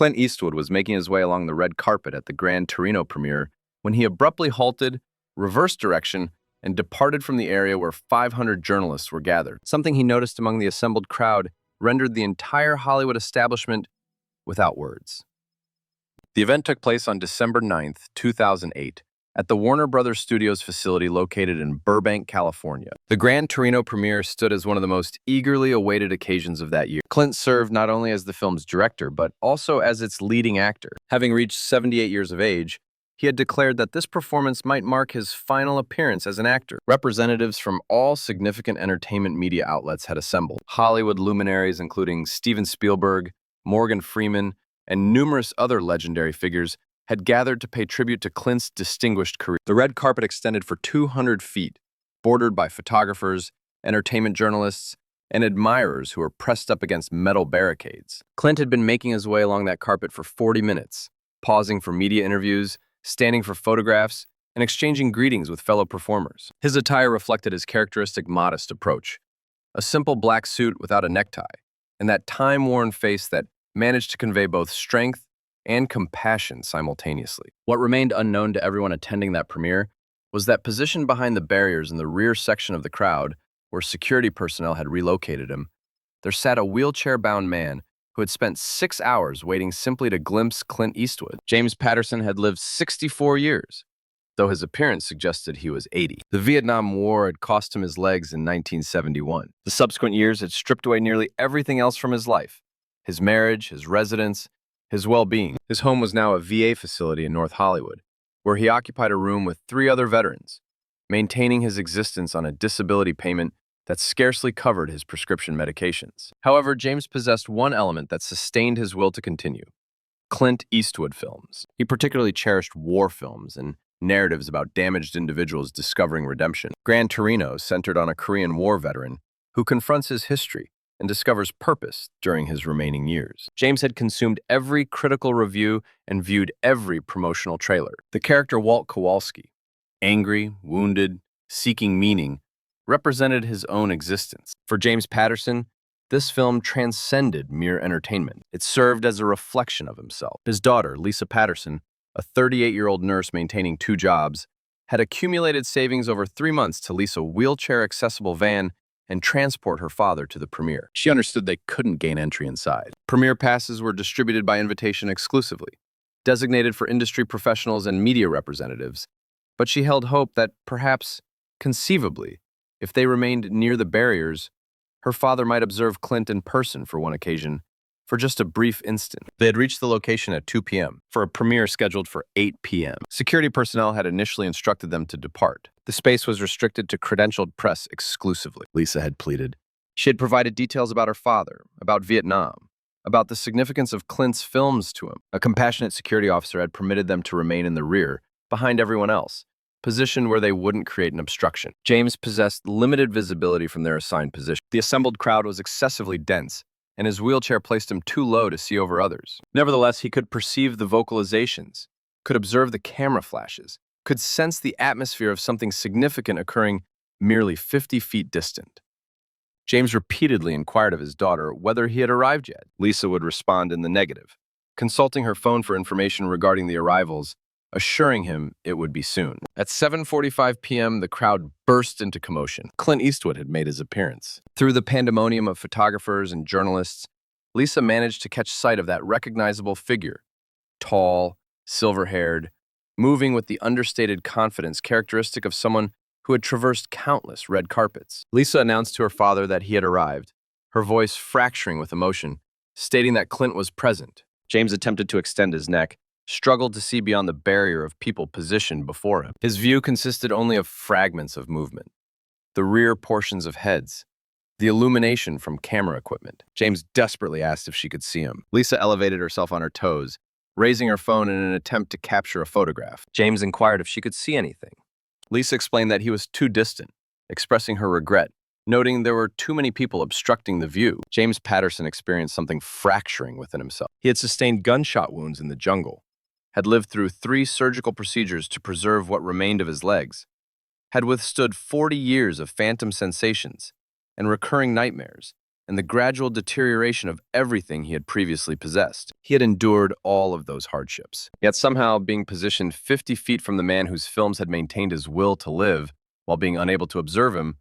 Clint Eastwood was making his way along the red carpet at the Grand Torino premiere when he abruptly halted, reversed direction, and departed from the area where 500 journalists were gathered. Something he noticed among the assembled crowd rendered the entire Hollywood establishment without words. The event took place on December 9th, 2008, at the Warner Brothers Studios facility located in Burbank, California. The Grand Torino premiere stood as one of the most eagerly awaited occasions of that year. Clint served not only as the film's director, but also as its leading actor. Having reached 78 years of age, he had declared that this performance might mark his final appearance as an actor. Representatives from all significant entertainment media outlets had assembled. Hollywood luminaries including Steven Spielberg, Morgan Freeman, and numerous other legendary figures had gathered to pay tribute to Clint's distinguished career. The red carpet extended for 200 feet, bordered by photographers, entertainment journalists, and admirers who were pressed up against metal barricades. Clint had been making his way along that carpet for 40 minutes, pausing for media interviews, standing for photographs, and exchanging greetings with fellow performers. His attire reflected his characteristic modest approach, a simple black suit without a necktie, and that time-worn face that managed to convey both strength and compassion simultaneously. What remained unknown to everyone attending that premiere was that positioned behind the barriers in the rear section of the crowd, where security personnel had relocated him, there sat a wheelchair-bound man who had spent 6 hours waiting simply to glimpse Clint Eastwood. James Patterson had lived 64 years, though his appearance suggested he was 80. The Vietnam War had cost him his legs in 1971. The subsequent years had stripped away nearly everything else from his life: his marriage, his residence, his well-being. His home was now a VA facility in North Hollywood, where he occupied a room with 3 other veterans, maintaining his existence on a disability payment that scarcely covered his prescription medications. However, James possessed one element that sustained his will to continue: Clint Eastwood films. He particularly cherished war films and narratives about damaged individuals discovering redemption. Grand Torino centered on a Korean War veteran who confronts his history and discovers purpose during his remaining years. James had consumed every critical review and viewed every promotional trailer. The character Walt Kowalski, angry, wounded, seeking meaning, represented his own existence. For James Patterson, this film transcended mere entertainment. It served as a reflection of himself. His daughter, Lisa Patterson, a 38-year-old nurse maintaining 2 jobs, had accumulated savings over 3 months to lease a wheelchair-accessible van and transport her father to the premiere. She understood they couldn't gain entry inside. Premiere passes were distributed by invitation exclusively, designated for industry professionals and media representatives, but she held hope that perhaps, conceivably, if they remained near the barriers, her father might observe Clint in person for one occasion, for just a brief instant. They had reached the location at 2 p.m. for a premiere scheduled for 8 p.m. Security personnel had initially instructed them to depart. The space was restricted to credentialed press exclusively, Lisa had pleaded. She had provided details about her father, about Vietnam, about the significance of Clint's films to him. A compassionate security officer had permitted them to remain in the rear, behind everyone else, positioned where they wouldn't create an obstruction. James possessed limited visibility from their assigned position. The assembled crowd was excessively dense, and his wheelchair placed him too low to see over others. Nevertheless, he could perceive the vocalizations, could observe the camera flashes, could sense the atmosphere of something significant occurring merely 50 feet distant. James repeatedly inquired of his daughter whether he had arrived yet. Lisa would respond in the negative, consulting her phone for information regarding the arrivals, assuring him it would be soon. At 7:45 p.m., the crowd burst into commotion. Clint Eastwood had made his appearance. Through the pandemonium of photographers and journalists, Lisa managed to catch sight of that recognizable figure, tall, silver-haired, moving with the understated confidence characteristic of someone who had traversed countless red carpets. Lisa announced to her father that he had arrived, her voice fracturing with emotion, stating that Clint was present. James attempted to extend his neck, struggled to see beyond the barrier of people positioned before him. His view consisted only of fragments of movement, the rear portions of heads, the illumination from camera equipment. James desperately asked if she could see him. Lisa elevated herself on her toes, raising her phone in an attempt to capture a photograph. James inquired if she could see anything. Lisa explained that he was too distant, expressing her regret, noting there were too many people obstructing the view. James Patterson experienced something fracturing within himself. He had sustained gunshot wounds in the jungle, had lived through 3 surgical procedures to preserve what remained of his legs, had withstood 40 years of phantom sensations and recurring nightmares, and the gradual deterioration of everything he had previously possessed. He had endured all of those hardships. Yet somehow, being positioned 50 feet from the man whose films had maintained his will to live while being unable to observe him,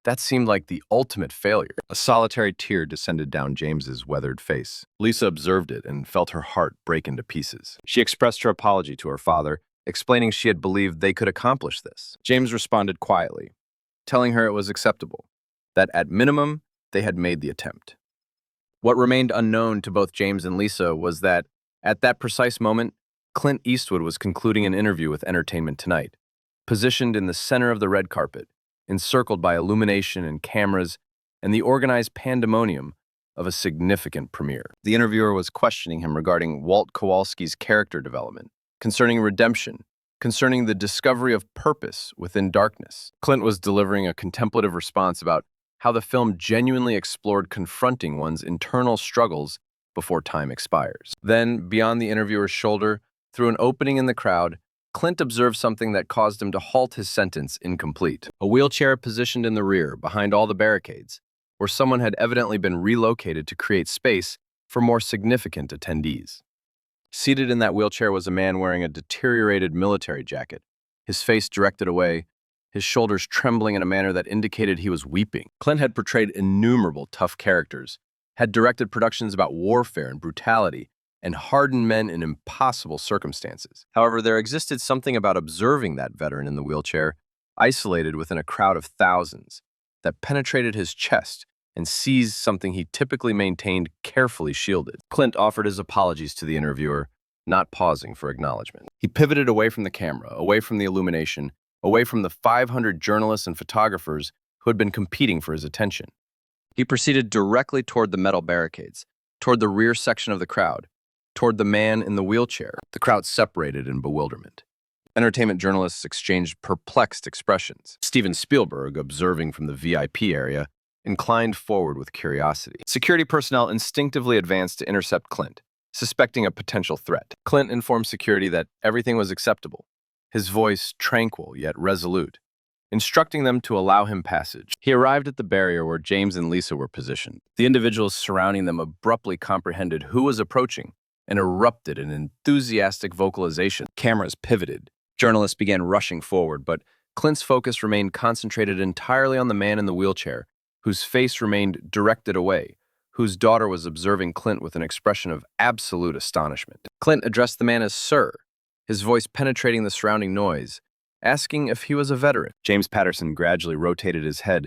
that seemed like the ultimate failure. A solitary tear descended down James's weathered face. Lisa observed it and felt her heart break into pieces. She expressed her apology to her father, explaining she had believed they could accomplish this. James responded quietly, telling her it was acceptable, that at minimum, they had made the attempt. What remained unknown to both James and Lisa was that, at that precise moment, Clint Eastwood was concluding an interview with Entertainment Tonight, positioned in the center of the red carpet, encircled by illumination and cameras and the organized pandemonium of a significant premiere. The interviewer was questioning him regarding Walt Kowalski's character development, concerning redemption, concerning the discovery of purpose within darkness. Clint was delivering a contemplative response about how the film genuinely explored confronting one's internal struggles before time expires. Then, beyond the interviewer's shoulder, through an opening in the crowd, Clint observed something that caused him to halt his sentence incomplete. A wheelchair positioned in the rear, behind all the barricades, where someone had evidently been relocated to create space for more significant attendees. Seated in that wheelchair was a man wearing a deteriorated military jacket, his face directed away, his shoulders trembling in a manner that indicated he was weeping. Clint had portrayed innumerable tough characters, had directed productions about warfare and brutality, and hardened men in impossible circumstances. However, there existed something about observing that veteran in the wheelchair, isolated within a crowd of thousands, that penetrated his chest and seized something he typically maintained carefully shielded. Clint offered his apologies to the interviewer, not pausing for acknowledgement. He pivoted away from the camera, away from the illumination, away from the 500 journalists and photographers who had been competing for his attention. He proceeded directly toward the metal barricades, toward the rear section of the crowd, toward the man in the wheelchair. The crowd separated in bewilderment. Entertainment journalists exchanged perplexed expressions. Steven Spielberg, observing from the VIP area, inclined forward with curiosity. Security personnel instinctively advanced to intercept Clint, suspecting a potential threat. Clint informed security that everything was acceptable, his voice tranquil yet resolute, instructing them to allow him passage. He arrived at the barrier where James and Lisa were positioned. The individuals surrounding them abruptly comprehended who was approaching and erupted in enthusiastic vocalization. Cameras pivoted. Journalists began rushing forward, but Clint's focus remained concentrated entirely on the man in the wheelchair, whose face remained directed away, whose daughter was observing Clint with an expression of absolute astonishment. Clint addressed the man as Sir, his voice penetrating the surrounding noise, asking if he was a veteran. James Patterson gradually rotated his head,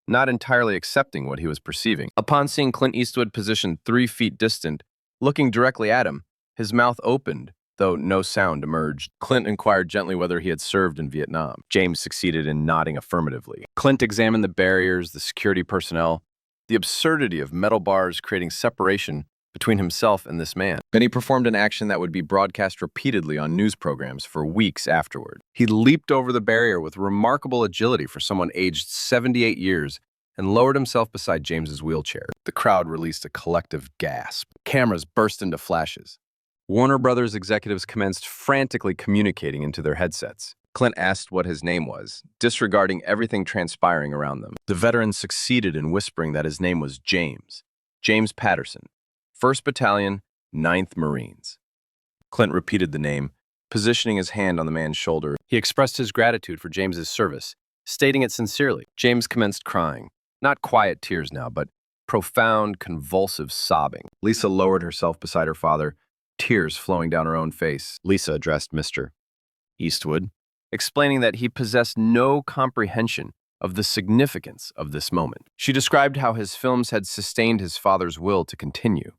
not entirely accepting what he was perceiving. Upon seeing Clint Eastwood positioned 3 feet distant, looking directly at him, his mouth opened, though no sound emerged. Clint inquired gently whether he had served in Vietnam. James succeeded in nodding affirmatively. Clint examined the barriers, the security personnel, the absurdity of metal bars creating separation between himself and this man. Then he performed an action that would be broadcast repeatedly on news programs for weeks afterward. He leaped over the barrier with remarkable agility for someone aged 78 years and lowered himself beside James's wheelchair. The crowd released a collective gasp. Cameras burst into flashes. Warner Brothers executives commenced frantically communicating into their headsets. Clint asked what his name was, disregarding everything transpiring around them. The veteran succeeded in whispering that his name was James Patterson, 1st Battalion, 9th Marines. Clint repeated the name, positioning his hand on the man's shoulder. He expressed his gratitude for James's service, stating it sincerely. James commenced crying. Not quiet tears now, but profound, convulsive sobbing. Lisa lowered herself beside her father, tears flowing down her own face. Lisa addressed Mr. Eastwood, explaining that he possessed no comprehension of the significance of this moment. She described how his films had sustained his father's will to continue,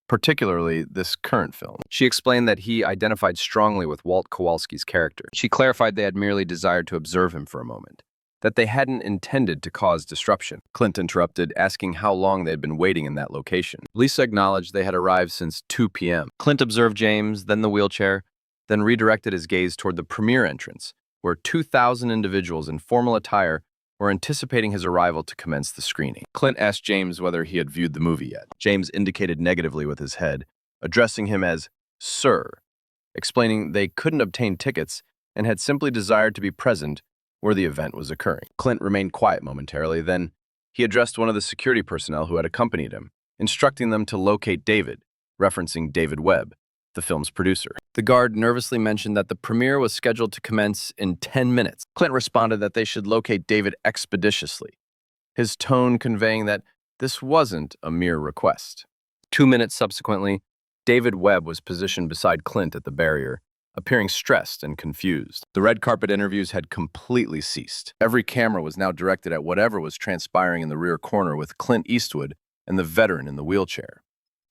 particularly this current film. She explained that he identified strongly with Walt Kowalski's character. She clarified they had merely desired to observe him for a moment, that they hadn't intended to cause disruption. Clint interrupted, asking how long they had been waiting in that location. Lisa acknowledged they had arrived since 2 p.m. Clint observed James, then the wheelchair, then redirected his gaze toward the premiere entrance, where 2,000 individuals in formal attire were anticipating his arrival to commence the screening. Clint asked James whether he had viewed the movie yet. James indicated negatively with his head, addressing him as Sir, explaining they couldn't obtain tickets and had simply desired to be present where the event was occurring. Clint remained quiet momentarily, then, He addressed one of the security personnel who had accompanied him, instructing them to locate David, referencing David Webb, the film's producer. The guard nervously mentioned that the premiere was scheduled to commence in 10 minutes. Clint responded that they should locate David expeditiously, his tone conveying that this wasn't a mere request. 2 minutes subsequently, David Webb was positioned beside Clint at the barrier, appearing stressed and confused. The red carpet interviews had completely ceased. Every camera was now directed at whatever was transpiring in the rear corner with Clint Eastwood and the veteran in the wheelchair.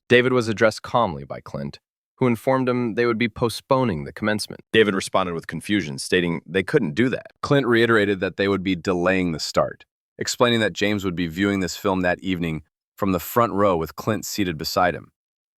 David was addressed calmly by Clint, who informed him they would be postponing the commencement. David responded with confusion, stating they couldn't do that. Clint reiterated that they would be delaying the start, explaining that James would be viewing this film that evening from the front row with Clint seated beside him,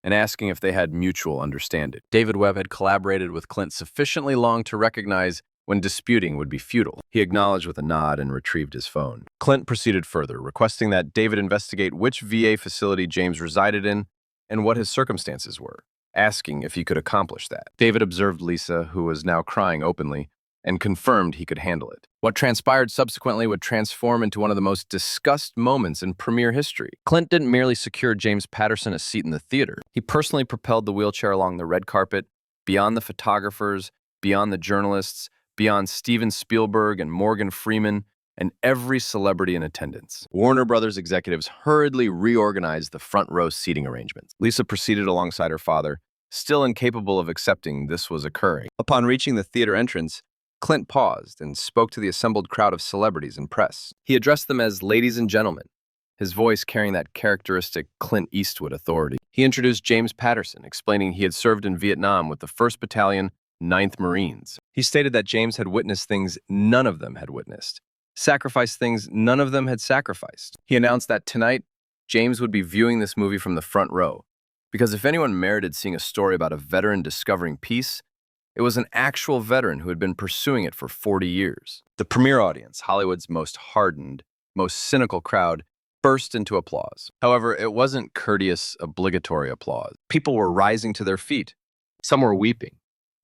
and asking if they had mutual understanding. David Webb had collaborated with Clint sufficiently long to recognize when disputing would be futile. He acknowledged with a nod and retrieved his phone. Clint proceeded further, requesting that David investigate which VA facility James resided in and what his circumstances were, asking if he could accomplish that. David observed Lisa, who was now crying openly, and confirmed he could handle it. What transpired subsequently would transform into one of the most discussed moments in premiere history. Clint didn't merely secure James Patterson a seat in the theater. He personally propelled the wheelchair along the red carpet, beyond the photographers, beyond the journalists, beyond Steven Spielberg and Morgan Freeman, and every celebrity in attendance. Warner Brothers executives hurriedly reorganized the front row seating arrangements. Lisa proceeded alongside her father, still incapable of accepting this was occurring. Upon reaching the theater entrance, Clint paused and spoke to the assembled crowd of celebrities and press. He addressed them as ladies and gentlemen, his voice carrying that characteristic Clint Eastwood authority. He introduced James Patterson, explaining he had served in Vietnam with the 1st Battalion, 9th Marines. He stated that James had witnessed things none of them had witnessed, sacrificed things none of them had sacrificed. He announced that tonight, James would be viewing this movie from the front row, because if anyone merited seeing a story about a veteran discovering peace, it was an actual veteran who had been pursuing it for 40 years. The premiere audience, Hollywood's most hardened, most cynical crowd, burst into applause. However, it wasn't courteous, obligatory applause. People were rising to their feet. Some were weeping.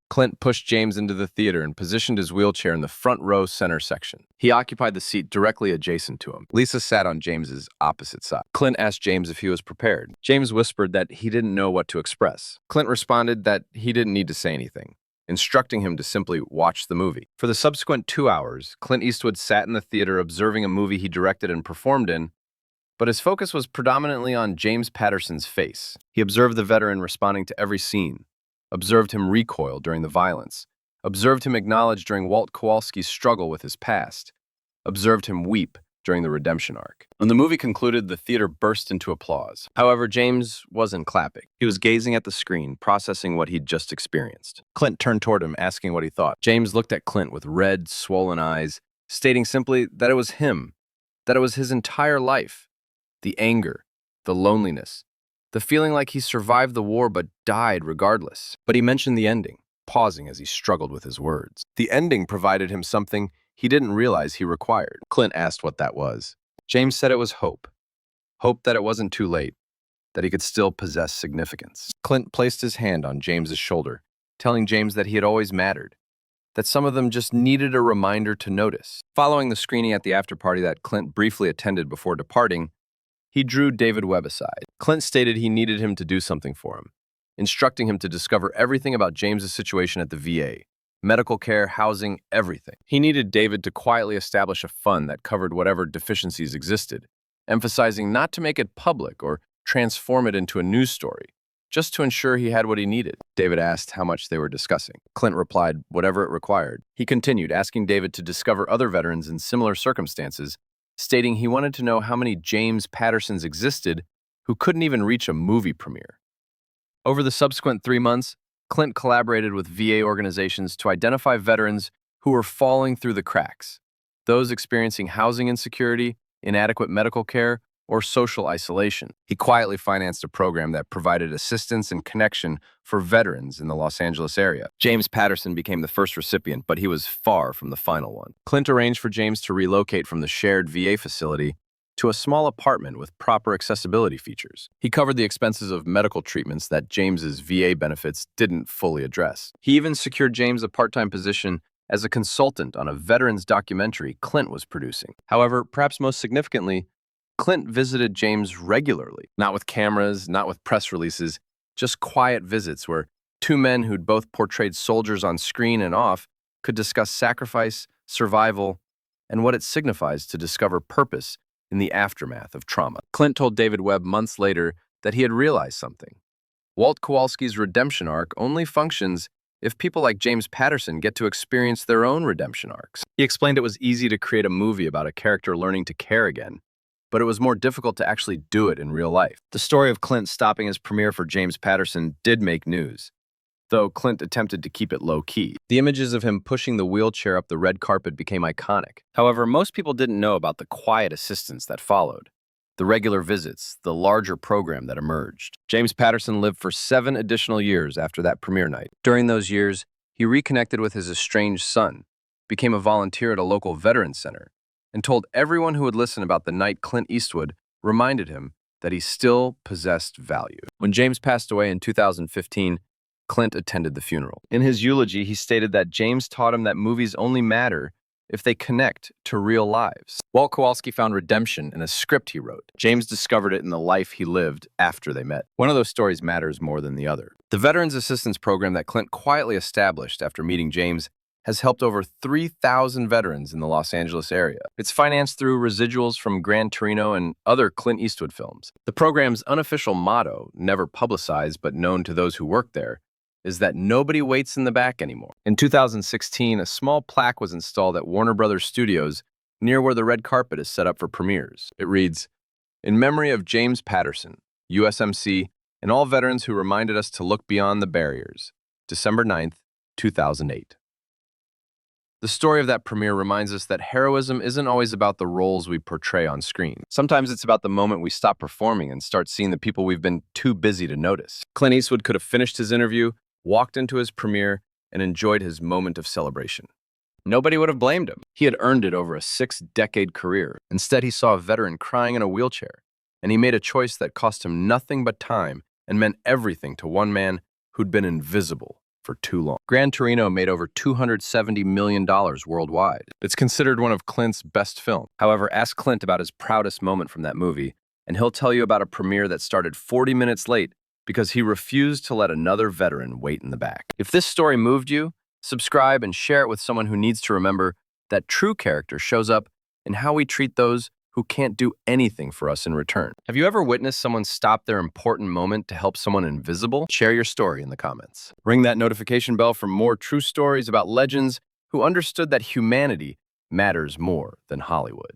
Clint pushed James into the theater and positioned his wheelchair in the front row center section. He occupied the seat directly adjacent to him. Lisa sat on James's opposite side. Clint asked James if he was prepared. James whispered that he didn't know what to express. Clint responded that he didn't need to say anything, instructing him to simply watch the movie. For the subsequent 2 hours, Clint Eastwood sat in the theater observing a movie he directed and performed in, but his focus was predominantly on James Patterson's face. He observed the veteran responding to every scene, observed him recoil during the violence, observed him acknowledge during Walt Kowalski's struggle with his past, observed him weep during the redemption arc. When the movie concluded, the theater burst into applause. However, James wasn't clapping. He was gazing at the screen, processing what he'd just experienced. Clint turned toward him, asking what he thought. James looked at Clint with red, swollen eyes, stating simply that it was him, that it was his entire life. The anger, the loneliness, the feeling like he survived the war but died regardless. But he mentioned the ending, pausing as he struggled with his words. The ending provided him something he didn't realize he required. Clint asked what that was. James said it was hope. Hope that it wasn't too late, that he could still possess significance. Clint placed his hand on James's shoulder, telling James that he had always mattered, that some of them just needed a reminder to notice. Following the screening at the after-party that Clint briefly attended before departing, he drew David Webb aside. Clint stated he needed him to do something for him, instructing him to discover everything about James's situation at the VA, medical care, housing, everything. He needed David to quietly establish a fund that covered whatever deficiencies existed, emphasizing not to make it public or transform it into a news story, just to ensure he had what he needed. David asked how much they were discussing. Clint replied, whatever it required. He continued, asking David to discover other veterans in similar circumstances, stating he wanted to know how many James Pattersons existed who couldn't even reach a movie premiere. Over the subsequent 3 months, Clint collaborated with VA organizations to identify veterans who were falling through the cracks, those experiencing housing insecurity, inadequate medical care, or social isolation. He quietly financed a program that provided assistance and connection for veterans in the Los Angeles area. James Patterson became the first recipient, but he was far from the final one. Clint arranged for James to relocate from the shared VA facility to a small apartment with proper accessibility features. He covered the expenses of medical treatments that James's VA benefits didn't fully address. He even secured James a part-time position as a consultant on a veterans documentary Clint was producing. However, perhaps most significantly, Clint visited James regularly, not with cameras, not with press releases, just quiet visits where two men who'd both portrayed soldiers on screen and off could discuss sacrifice, survival, and what it signifies to discover purpose in the aftermath of trauma. Clint told David Webb months later that he had realized something. Walt Kowalski's redemption arc only functions if people like James Patterson get to experience their own redemption arcs. He explained it was easy to create a movie about a character learning to care again, but it was more difficult to actually do it in real life. The story of Clint stopping his premiere for James Patterson did make news, though Clint attempted to keep it low-key. The images of him pushing the wheelchair up the red carpet became iconic. However, most people didn't know about the quiet assistance that followed, the regular visits, the larger program that emerged. James Patterson lived for 7 additional years after that premiere night. During those years, he reconnected with his estranged son, became a volunteer at a local veterans center, and told everyone who would listen about the night Clint Eastwood reminded him that he still possessed value. When James passed away in 2015, Clint attended the funeral. In his eulogy, he stated that James taught him that movies only matter if they connect to real lives. Walt Kowalski found redemption in a script he wrote. James discovered it in the life he lived after they met. One of those stories matters more than the other. The Veterans Assistance Program that Clint quietly established after meeting James has helped over 3,000 veterans in the Los Angeles area. It's financed through residuals from Grand Torino and other Clint Eastwood films. The program's unofficial motto, never publicized but known to those who work there, is that nobody waits in the back anymore. In 2016, a small plaque was installed at Warner Brothers Studios near where the red carpet is set up for premieres. It reads, "In memory of James Patterson, USMC, and all veterans who reminded us to look beyond the barriers. December 9th, 2008. The story of that premiere reminds us that heroism isn't always about the roles we portray on screen. Sometimes it's about the moment we stop performing and start seeing the people we've been too busy to notice. Clint Eastwood could have finished his interview, walked into his premiere, and enjoyed his moment of celebration. Nobody would have blamed him. He had earned it over a 6-decade career. Instead, he saw a veteran crying in a wheelchair, and he made a choice that cost him nothing but time and meant everything to one man who'd been invisible for too long. Grand Torino made over $270 million worldwide. It's considered one of Clint's best films. However, ask Clint about his proudest moment from that movie, and he'll tell you about a premiere that started 40 minutes late because he refused to let another veteran wait in the back. If this story moved you, subscribe and share it with someone who needs to remember that true character shows up in how we treat those who can't do anything for us in return. Have you ever witnessed someone stop their important moment to help someone invisible? Share your story in the comments. Ring that notification bell for more true stories about legends who understood that humanity matters more than Hollywood.